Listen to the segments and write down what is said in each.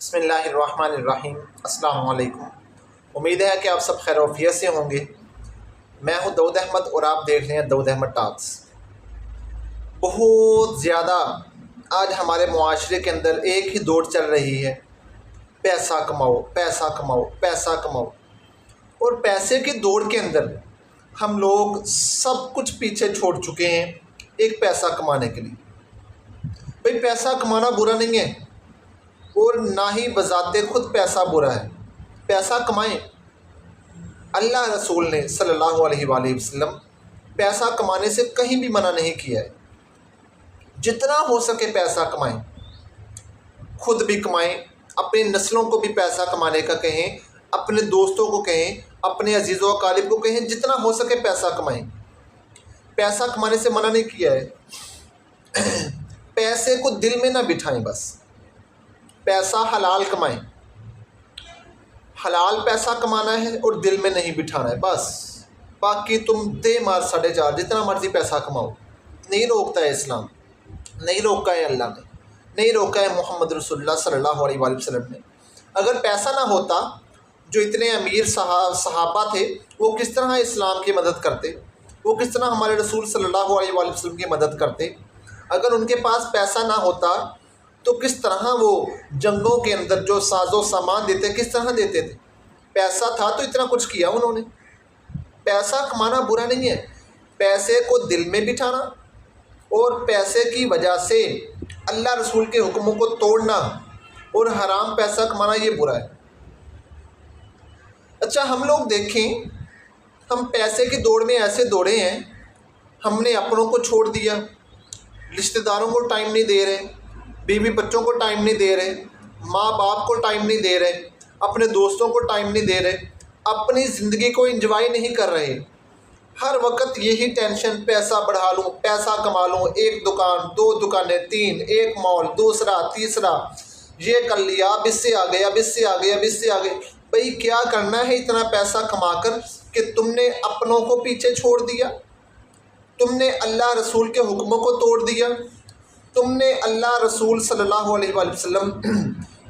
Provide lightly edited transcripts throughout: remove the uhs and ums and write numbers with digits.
بسم اللہ الرحمن الرحیم۔ السلام علیکم۔ امید ہے کہ آپ سب خیر و عافیت سے ہوں گے۔ میں ہوں داؤد احمد اور آپ دیکھ رہے ہیں داؤد احمد ٹاکس۔ بہت زیادہ آج ہمارے معاشرے کے اندر ایک ہی دوڑ چل رہی ہے، پیسہ کماؤ پیسہ کماؤ پیسہ کماؤ۔ اور پیسے کی دوڑ کے اندر ہم لوگ سب کچھ پیچھے چھوڑ چکے ہیں ایک پیسہ کمانے کے لیے۔ بھئی پیسہ کمانا برا نہیں ہے اور نہ ہی بذات خود پیسہ برا ہے، پیسہ کمائیں۔ اللہ رسول نے صلی اللہ علیہ وآلہ وسلم پیسہ کمانے سے کہیں بھی منع نہیں کیا ہے۔ جتنا ہو سکے پیسہ کمائیں، خود بھی کمائیں، اپنی نسلوں کو بھی پیسہ کمانے کا کہیں، اپنے دوستوں کو کہیں، اپنے عزیز و اقارب کو کہیں، جتنا ہو سکے پیسہ کمائیں۔ پیسہ کمانے سے منع نہیں کیا ہے۔ پیسے کو دل میں نہ بٹھائیں، بس پیسہ حلال کمائیں۔ حلال پیسہ کمانا ہے اور دل میں نہیں بٹھانا ہے بس۔ باقی تم دے مار 4.5 جتنا مرضی پیسہ کماؤ، نہیں روکتا ہے اسلام، نہیں روکا ہے اللہ نے، نہیں روکا ہے محمد رسول اللہ صلی اللہ علیہ وآلہ وسلم نے۔ اگر پیسہ نہ ہوتا، جو اتنے امیر صحابہ تھے وہ کس طرح اسلام کی مدد کرتے، وہ کس طرح ہمارے رسول صلی اللہ علیہ وآلہ وسلم کی مدد کرتے۔ اگر ان کے پاس پیسہ نہ ہوتا تو کس طرح وہ جنگوں کے اندر جو ساز و سامان دیتے کس طرح دیتے تھے۔ پیسہ تھا تو اتنا کچھ کیا انہوں نے۔ پیسہ کمانا برا نہیں ہے، پیسے کو دل میں بٹھانا اور پیسے کی وجہ سے اللہ رسول کے حکموں کو توڑنا اور حرام پیسہ کمانا یہ برا ہے۔ اچھا ہم لوگ دیکھیں، ہم پیسے کی دوڑ میں ایسے دوڑے ہیں، ہم نے اپنوں کو چھوڑ دیا، رشتہ داروں کو ٹائم نہیں دے رہے، بیوی بچوں کو ٹائم نہیں دے رہے، ماں باپ کو ٹائم نہیں دے رہے، اپنے دوستوں کو ٹائم نہیں دے رہے، اپنی زندگی کو انجوائے نہیں کر رہے۔ ہر وقت یہی ٹینشن، پیسہ بڑھا لوں، پیسہ کما لوں، 1 دکان 2 دکانیں 3، 1 مال دوسرا تیسرا، یہ کر لیا، اب اس سے آگے، اب اس سے آگے، اب اس سے آگے۔ بھئی کیا کرنا ہے اتنا پیسہ کما کر کہ تم نے اپنوں کو پیچھے چھوڑ دیا، تم نے اللہ رسول کے حکموں کو توڑ دیا، تم نے اللہ رسول صلی اللہ علیہ وآلہ وسلم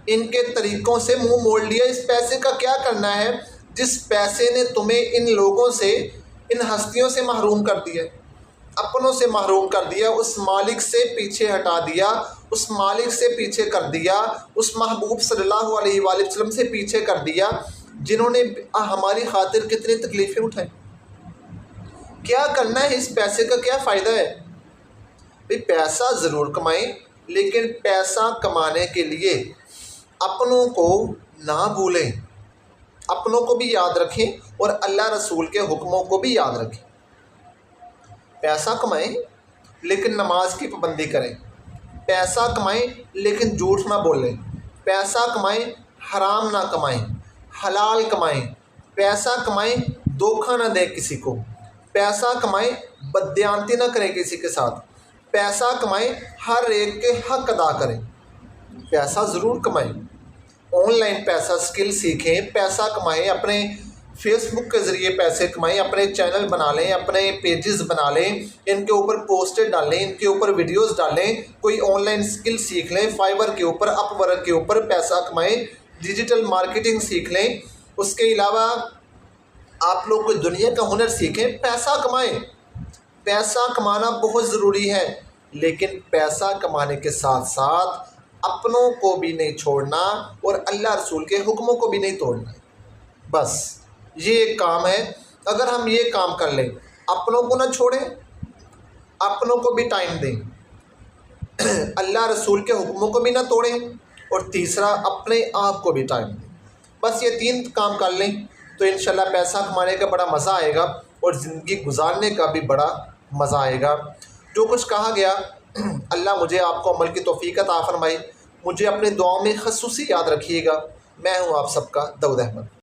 ان کے طریقوں سے منہ موڑ لیا۔ اس پیسے کا کیا کرنا ہے جس پیسے نے تمہیں ان لوگوں سے، ان ہستیوں سے محروم کر دیا، اپنوں سے محروم کر دیا، اس مالک سے پیچھے ہٹا دیا، اس مالک سے پیچھے کر دیا، اس محبوب صلی اللہ علیہ وآلہ وسلم سے پیچھے کر دیا جنہوں نے ہماری خاطر کتنی تکلیفیں اٹھائیں۔ کیا کرنا ہے اس پیسے کا، کیا فائدہ ہے؟ بھی پیسہ ضرور کمائیں، لیکن پیسہ کمانے کے لیے اپنوں کو نہ بھولیں، اپنوں کو بھی یاد رکھیں اور اللہ رسول کے حکموں کو بھی یاد رکھیں۔ پیسہ کمائیں لیکن نماز کی پابندی کریں، پیسہ کمائیں لیکن جھوٹ نہ بولیں، پیسہ کمائیں حرام نہ کمائیں، حلال کمائیں، پیسہ کمائیں دھوکہ نہ دیں کسی کو، پیسہ کمائیں بددیانتی نہ کریں کسی کے ساتھ، پیسہ کمائیں ہر ایک کے حق ادا کریں۔ پیسہ ضرور کمائیں، آن لائن پیسہ سکل سیکھیں، پیسہ کمائیں، اپنے فیس بک کے ذریعے پیسے کمائیں، اپنے چینل بنا لیں، اپنے پیجز بنا لیں، ان کے اوپر پوسٹر ڈالیں، ان کے اوپر ویڈیوز ڈالیں، کوئی آن لائن سکل سیکھ لیں، فائور کے اوپر، اپ ورک کے اوپر پیسہ کمائیں، ڈیجیٹل مارکیٹنگ سیکھ لیں۔ اس کے علاوہ آپ لوگ کوئی دنیا کا ہنر سیکھیں، پیسہ کمائیں۔ پیسہ کمانا بہت ضروری ہے، لیکن پیسہ کمانے کے ساتھ ساتھ اپنوں کو بھی نہیں چھوڑنا اور اللہ رسول کے حکموں کو بھی نہیں توڑنا۔ بس یہ ایک کام ہے، اگر ہم یہ کام کر لیں، اپنوں کو نہ چھوڑیں، اپنوں کو بھی ٹائم دیں، اللہ رسول کے حکموں کو بھی نہ توڑیں، اور تیسرا اپنے آپ کو بھی ٹائم دیں۔ بس یہ 3 کام کر لیں تو انشاءاللہ پیسہ کمانے کا بڑا مزہ آئے گا اور زندگی گزارنے کا بھی بڑا مزہ آئے گا۔ جو کچھ کہا گیا اللہ مجھے آپ کو عمل کی توفیق عطا فرمائے۔ مجھے اپنے دعاؤں میں خصوصی یاد رکھیے گا۔ میں ہوں آپ سب کا داؤد احمد۔